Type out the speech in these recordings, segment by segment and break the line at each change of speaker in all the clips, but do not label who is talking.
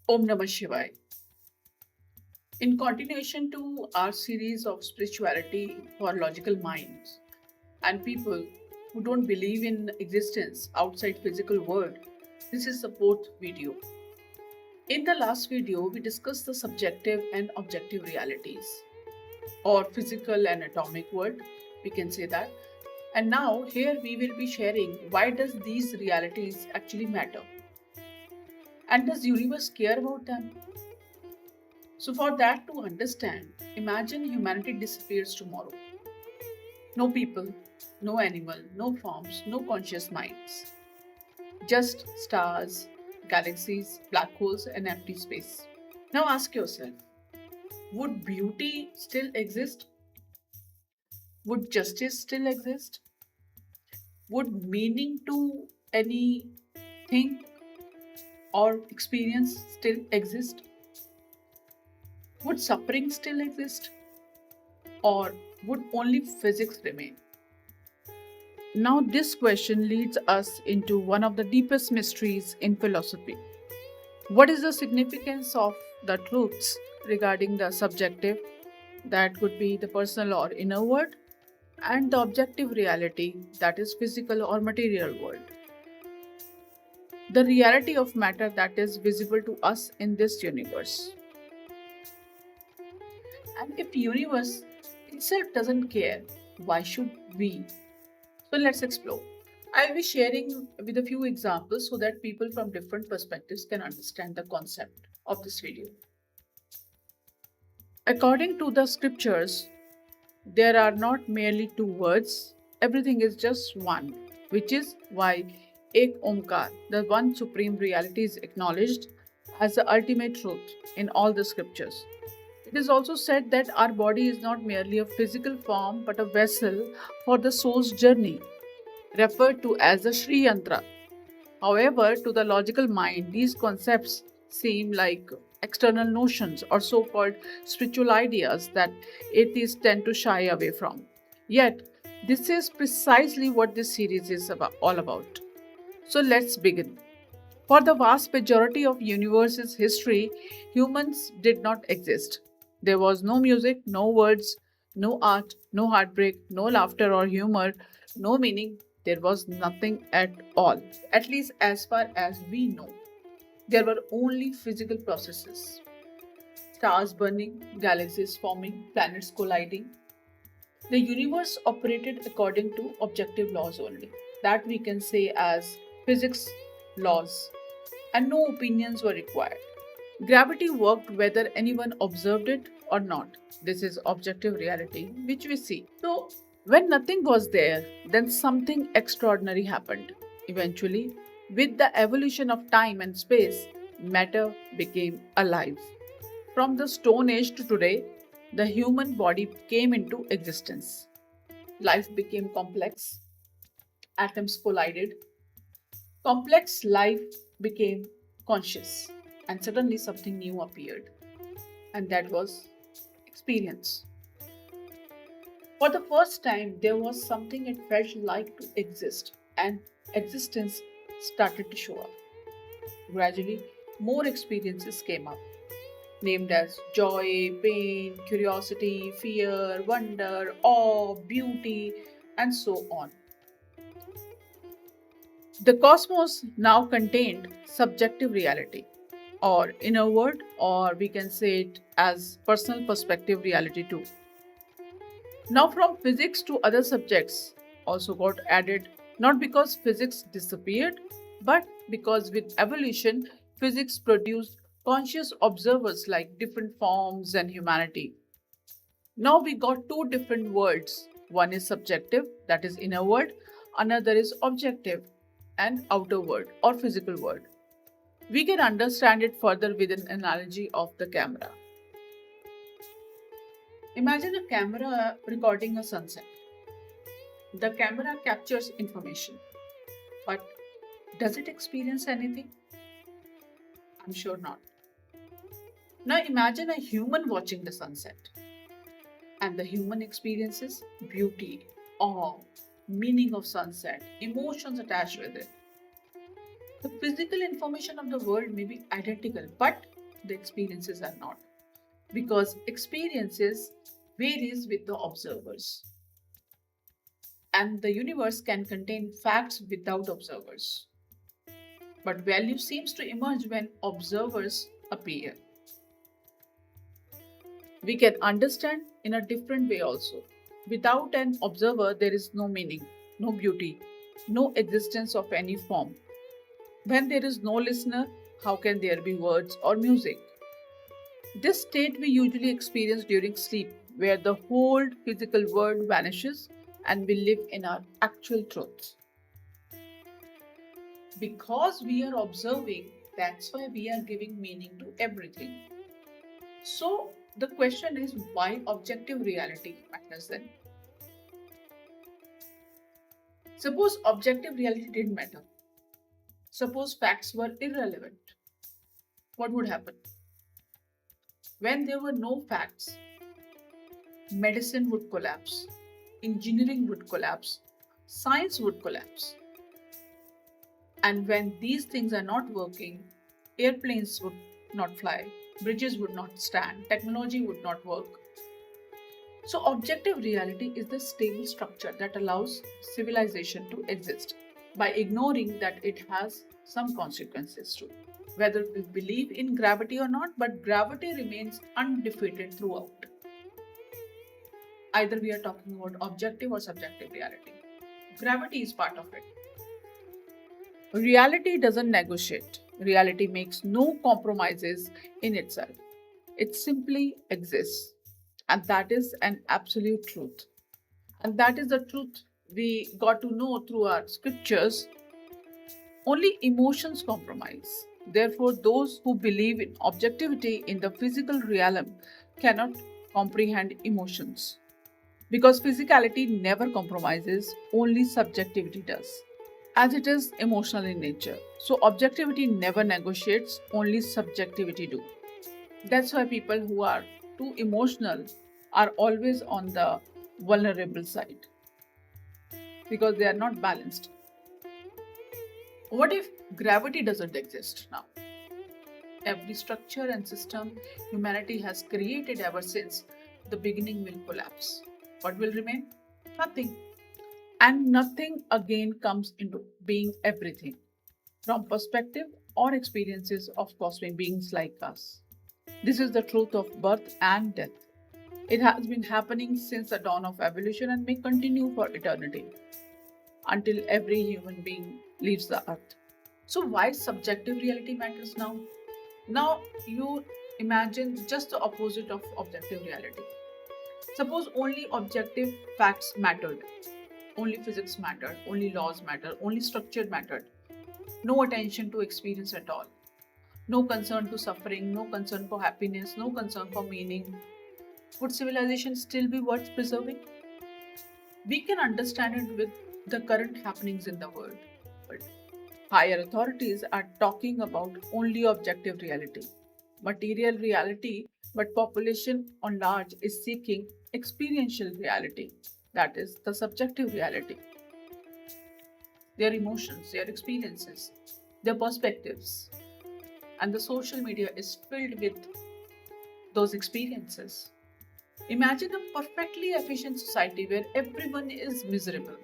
Om Namah Shivaya. In continuation to our series of spirituality for logical minds and people who don't believe in existence outside physical world, this is the fourth video. In the last video, we discussed the subjective and objective realities, or physical and atomic world, we can say that. And now here we will be sharing why does these realities actually matter, and does universe care about them? So, for that to understand, imagine humanity disappears tomorrow. No people, no animal, no forms, no conscious minds. Just stars, galaxies, black holes, and empty space. Now ask yourself, would beauty still exist? Would justice still exist? Would meaning to anything or experience still exist? Would suffering still exist? Or would only physics remain? Now, this question leads us into one of the deepest mysteries in philosophy. What is the significance of the truths regarding the subjective, that could be the personal or inner world, and the objective reality, that is physical or material world? The reality of matter that is visible to us in this universe. And if universe itself doesn't care, why should we? So let's explore. I'll be sharing with a few examples so that people from different perspectives can understand the concept of this video. According to the scriptures, there are not merely two words, everything is just one, which is why Ek Omkar, the one supreme reality, is acknowledged as the ultimate truth in all the scriptures. It is also said that our body is not merely a physical form but a vessel for the soul's journey, referred to as the Sri Yantra. However, to the logical mind, these concepts seem like external notions or so called spiritual ideas that atheists tend to shy away from. Yet, this is precisely what this series is all about. So, let's begin. For the vast majority of universe's history, humans did not exist. There was no music, no words, no art, no heartbreak, no laughter or humor, no meaning. There was nothing at all, at least as far as we know. There were only physical processes: stars burning, galaxies forming, planets colliding. The universe operated according to objective laws only, that we can say as physics laws, and no opinions were required. Gravity worked whether anyone observed it or not. This is objective reality which we see. So, when nothing was there, then something extraordinary happened. Eventually, with the evolution of time and space, matter became alive. From the Stone Age to today, the human body came into existence. Life became complex, atoms collided, complex life became conscious, and suddenly something new appeared, and that was experience. For the first time, there was something it felt like to exist, and existence started to show up. Gradually, more experiences came up, named as joy, pain, curiosity, fear, wonder, awe, beauty, and so on. The cosmos now contained subjective reality, or inner world, or we can say it as personal perspective reality too. Now, from physics to other subjects also got added, not because physics disappeared, but because with evolution, physics produced conscious observers like different forms and humanity. Now we got two different worlds. One is subjective, that is inner world, another is objective and outer world or physical world. We can understand it further with an analogy of the camera. Imagine a camera recording a sunset. The camera captures information, but does it experience anything? I'm sure not. Now imagine a human watching the sunset, and the human experiences beauty, awe, meaning of sunset, emotions attached with it. The physical information of the world may be identical, but the experiences are not. Because experiences varies with the observers. And the universe can contain facts without observers. But value seems to emerge when observers appear. We can understand in a different way also. Without an observer, there is no meaning, no beauty, no existence of any form. When there is no listener, how can there be words or music? This state we usually experience during sleep, where the whole physical world vanishes and we live in our actual truth. Because we are observing, that's why we are giving meaning to everything. So, the question is why objective reality matters then? Suppose objective reality didn't matter. Suppose facts were irrelevant. What would happen? When there were no facts, medicine would collapse, engineering would collapse, science would collapse. And when these things are not working, airplanes would not fly, bridges would not stand, technology would not work. So, objective reality is the stable structure that allows civilization to exist by ignoring that it has some consequences too. Whether we believe in gravity or not, but gravity remains undefeated throughout. Either we are talking about objective or subjective reality. Gravity is part of it. Reality doesn't negotiate. Reality makes no compromises in itself. It simply exists. And that is an absolute truth. And that is the truth we got to know through our scriptures. Only emotions compromise. Therefore, those who believe in objectivity in the physical realm cannot comprehend emotions. Because physicality never compromises, only subjectivity does, as it is emotional in nature. So, objectivity never negotiates, only subjectivity do. That's why people who are too emotional are always on the vulnerable side because they are not balanced. What if gravity doesn't exist now? Every structure and system humanity has created ever since the beginning will collapse. What will remain? Nothing. And nothing again comes into being everything from perspective or experiences of cosmic beings like us. This is the truth of birth and death. It has been happening since the dawn of evolution and may continue for eternity until every human being leaves the earth. So, why subjective reality matters now? Now, you imagine just the opposite of objective reality. Suppose only objective facts mattered, only physics mattered, only laws mattered, only structure mattered. No attention to experience at all. No concern to suffering, no concern for happiness, no concern for meaning. Would civilization still be worth preserving? We can understand it with the current happenings in the world. But higher authorities are talking about only objective reality, material reality, but population on large is seeking experiential reality, that is, the subjective reality, their emotions, their experiences, their perspectives. And the social media is filled with those experiences. Imagine a perfectly efficient society where everyone is miserable.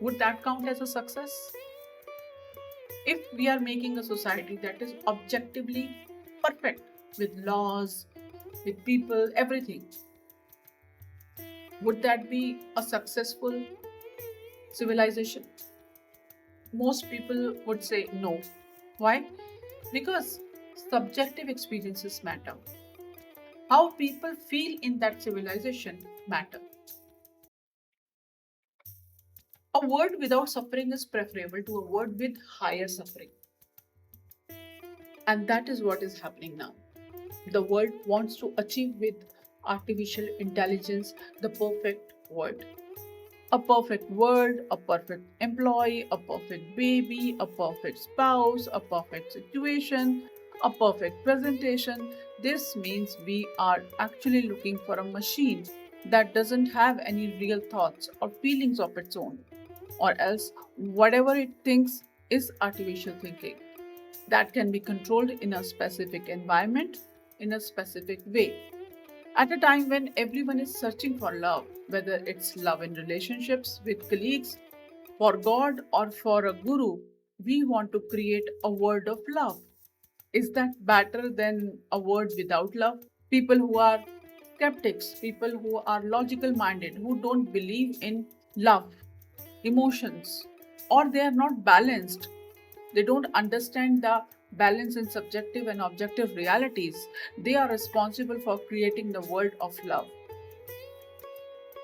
Would that count as a success? If we are making a society that is objectively perfect with laws, with people, everything, would that be a successful civilization? Most people would say no. Why? Because subjective experiences matter. How people feel in that civilization matter. A world without suffering is preferable to a world with higher suffering. And that is what is happening now. The world wants to achieve with artificial intelligence the perfect world. A perfect world, a perfect employee, a perfect baby, a perfect spouse, a perfect situation, a perfect presentation. This means we are actually looking for a machine that doesn't have any real thoughts or feelings of its own, or else whatever it thinks is artificial thinking. that can be controlled in a specific environment, in a specific way. At a time when everyone is searching for love, whether it's love in relationships with colleagues, for God, or for a guru, we want to create a world of love. Is that better than a world without love? People who are skeptics, people who are logical minded, who don't believe in love, emotions, or they are not balanced. They don't understand the balance in subjective and objective realities. They are responsible for creating the world of love.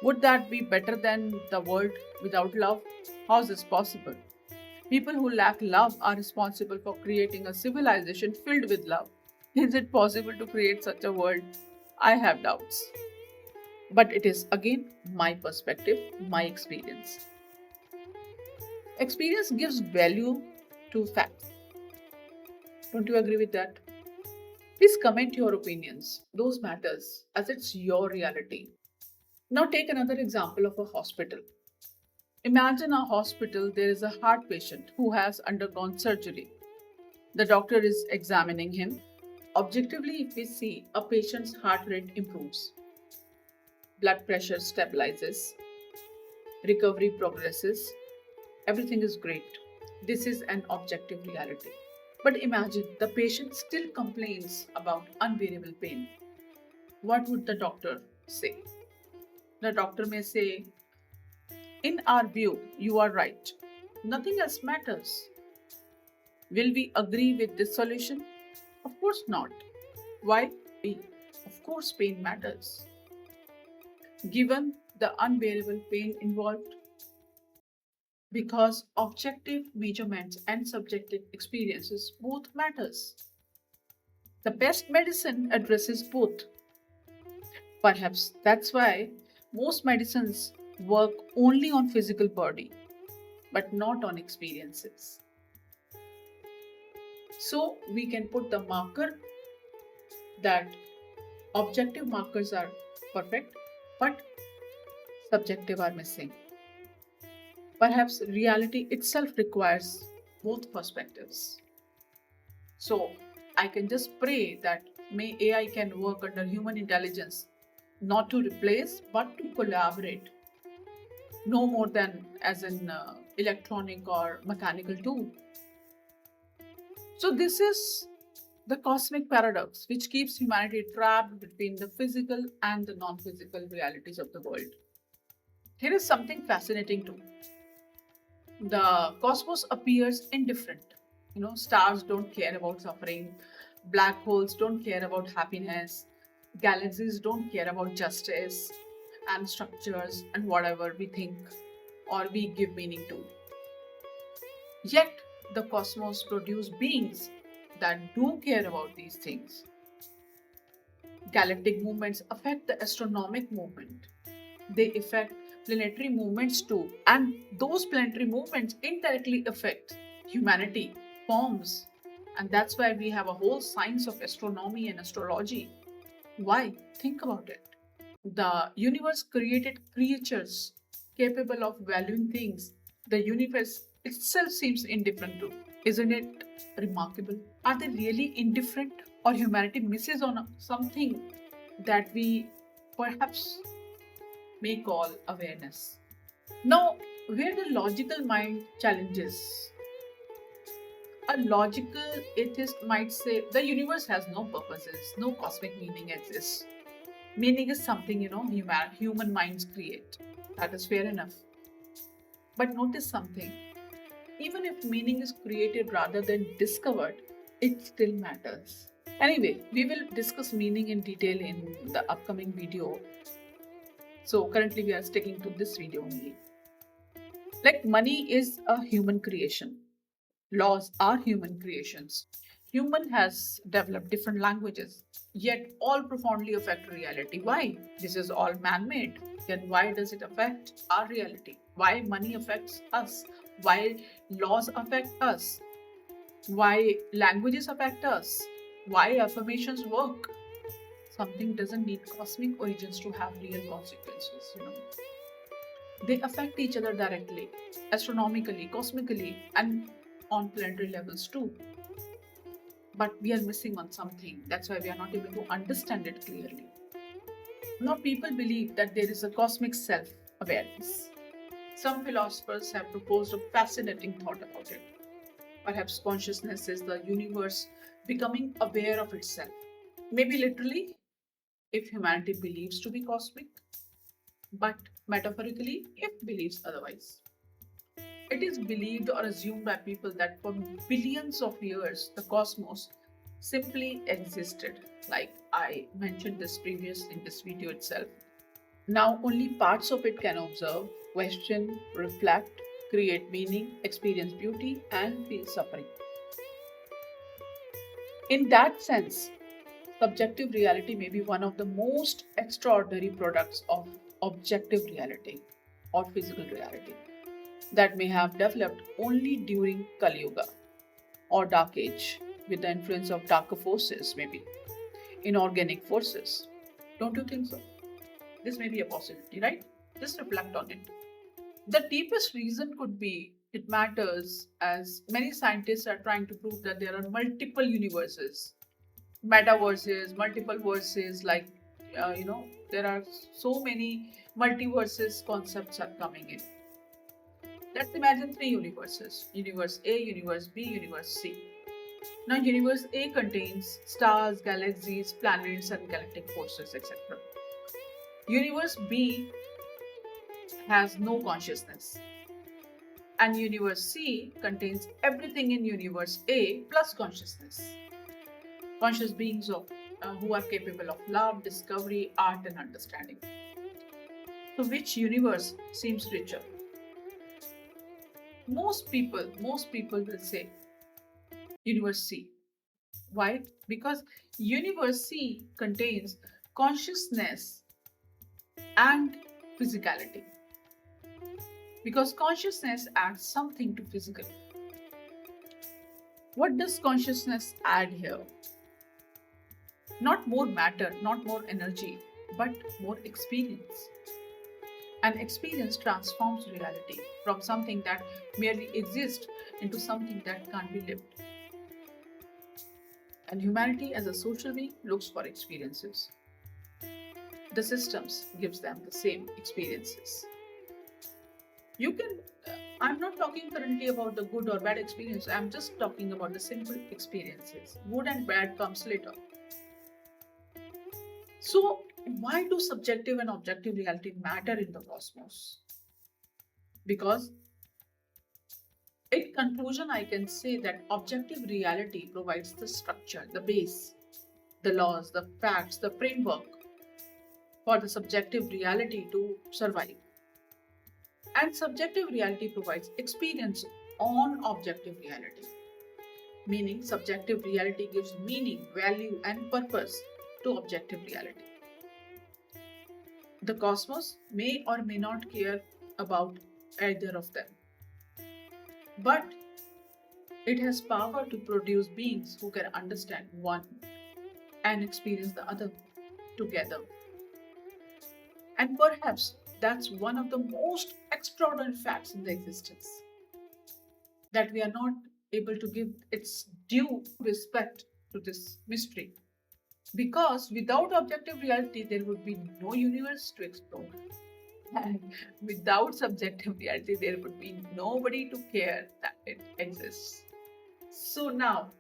Would that be better than the world without love? How is this possible? People who lack love are responsible for creating a civilization filled with love. Is it possible to create such a world? I have doubts. But it is again my perspective, my experience. Experience gives value to facts. Don't you agree with that? Please comment your opinions. Those matters as it's your reality. Now take another example of a hospital. Imagine a hospital, there is a heart patient who has undergone surgery. The doctor is examining him. Objectively, if we see, a patient's heart rate improves, blood pressure stabilizes, recovery progresses, everything is great. This is an objective reality. But imagine the patient still complains about unbearable pain. What would the doctor say? The doctor may say, in our view, you are right. Nothing else matters. Will we agree with this solution? Of course not. Why? Of course, pain matters. Given the unbearable pain involved, because objective measurements and subjective experiences both matters. The best medicine addresses both. Perhaps that's why most medicines work only on physical body but not on experiences. So we can put the marker that objective markers are perfect but subjective are missing. Perhaps reality itself requires both perspectives. So I can just pray that may AI can work under human intelligence, not to replace but to collaborate, no more than as an electronic or mechanical tool. So this is the cosmic paradox which keeps humanity trapped between the physical and the non-physical realities of the world. Here is something fascinating too. The cosmos appears indifferent. Stars don't care about suffering, black holes don't care about happiness, galaxies don't care about justice and structures and whatever we think or we give meaning to. Yet, the cosmos produces beings that do care about these things. Galactic movements affect the astronomic movement. They affect planetary movements too, and those planetary movements indirectly affect humanity, forms, and that's why we have a whole science of astronomy and astrology. Why? Think about it. The universe created creatures capable of valuing things the universe itself seems indifferent to. Isn't it remarkable? Are they really indifferent? Or humanity misses on something that we perhaps may call awareness? Now, where the logical mind challenges, a logical atheist might say the universe has no purposes, no cosmic meaning exists. Meaning is something, human minds create. That is fair enough. But notice something. Even if meaning is created rather than discovered, it still matters. Anyway, we will discuss meaning in detail in the upcoming video. So currently we are sticking to this video only. Like money is a human creation. Laws are human creations. Human has developed different languages, yet all profoundly affect reality. Why? This is all man-made. Then why does it affect our reality? Why money affects us? Why laws affect us? Why languages affect us? Why affirmations work? Something doesn't need cosmic origins to have real consequences. They affect each other directly, astronomically, cosmically, and on planetary levels too. but we are missing on something. That's why we are not able to understand it clearly. Now, people believe that there is a cosmic self awareness. Some philosophers have proposed a fascinating thought about it. Perhaps consciousness is the universe becoming aware of itself. Maybe literally, if humanity believes to be cosmic, but metaphorically, if believes otherwise. It is believed or assumed by people that for billions of years the cosmos simply existed, like I mentioned this previous in this video itself. Now only parts of it can observe, question, reflect, create meaning, experience beauty, and feel suffering. In that sense, subjective reality may be one of the most extraordinary products of objective reality or physical reality that may have developed only during Kali Yuga or Dark Age with the influence of darker forces, maybe inorganic forces. Don't you think so? This may be a possibility, right? Just reflect on it. The deepest reason could be it matters as many scientists are trying to prove that there are multiple universes, metaverses, multiple verses, like, there are so many multiverses concepts are coming in. Let's imagine three universes: Universe A, Universe B, Universe C. Now, Universe A contains stars, galaxies, planets, and galactic forces, etc. Universe B has no consciousness, and Universe C contains everything in Universe A plus consciousness. Conscious beings who are capable of love, discovery, art, and understanding. So, which universe seems richer? Most people will say Universe C. Why? Because Universe C contains consciousness and physicality. Because consciousness adds something to physical. What does consciousness add here? Not more matter, not more energy, but more experience. And experience transforms reality from something that merely exists into something that can't be lived. And humanity as a social being looks for experiences. The systems gives them the same experiences. You can I'm not talking currently about the good or bad experience. I'm just talking about the simple experiences. Good and bad comes later. So, why do subjective and objective reality matter in the cosmos? Because, in conclusion, I can say that objective reality provides the structure, the base, the laws, the facts, the framework for the subjective reality to survive. And subjective reality provides experience on objective reality. Meaning, subjective reality gives meaning, value, and purpose to objective reality. The cosmos may or may not care about either of them, but it has power to produce beings who can understand one and experience the other together. And perhaps that's one of the most extraordinary facts in the existence, that we are not able to give its due respect to this mystery. Because without objective reality, there would be no universe to explore. And without subjective reality, there would be nobody to care that it exists. So now,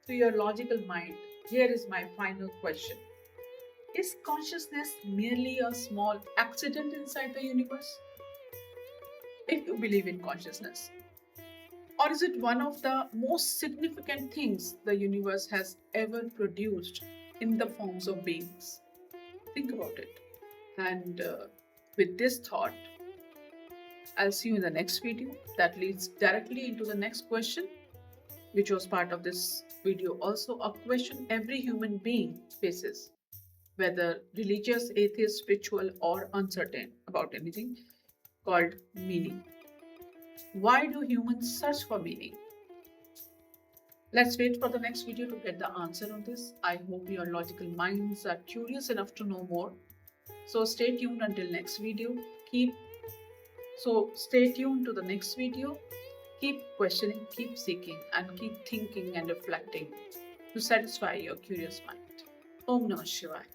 to your logical mind, here is my final question. Is consciousness merely a small accident inside the universe? If you believe in consciousness. Or is it one of the most significant things the universe has ever produced in the forms of beings? Think about it. And with this thought, I'll see you in the next video that leads directly into the next question, which was part of this video. Also, a question every human being faces, whether religious, atheist, spiritual, or uncertain about anything, called meaning. Why do humans search for meaning? Let's wait for the next video to get the answer on this. I hope your logical minds are curious enough to know more. So stay tuned until next video. Stay tuned to the next video. Keep questioning, keep seeking, and keep thinking and reflecting. to satisfy your curious mind. Om Namah Shivaya.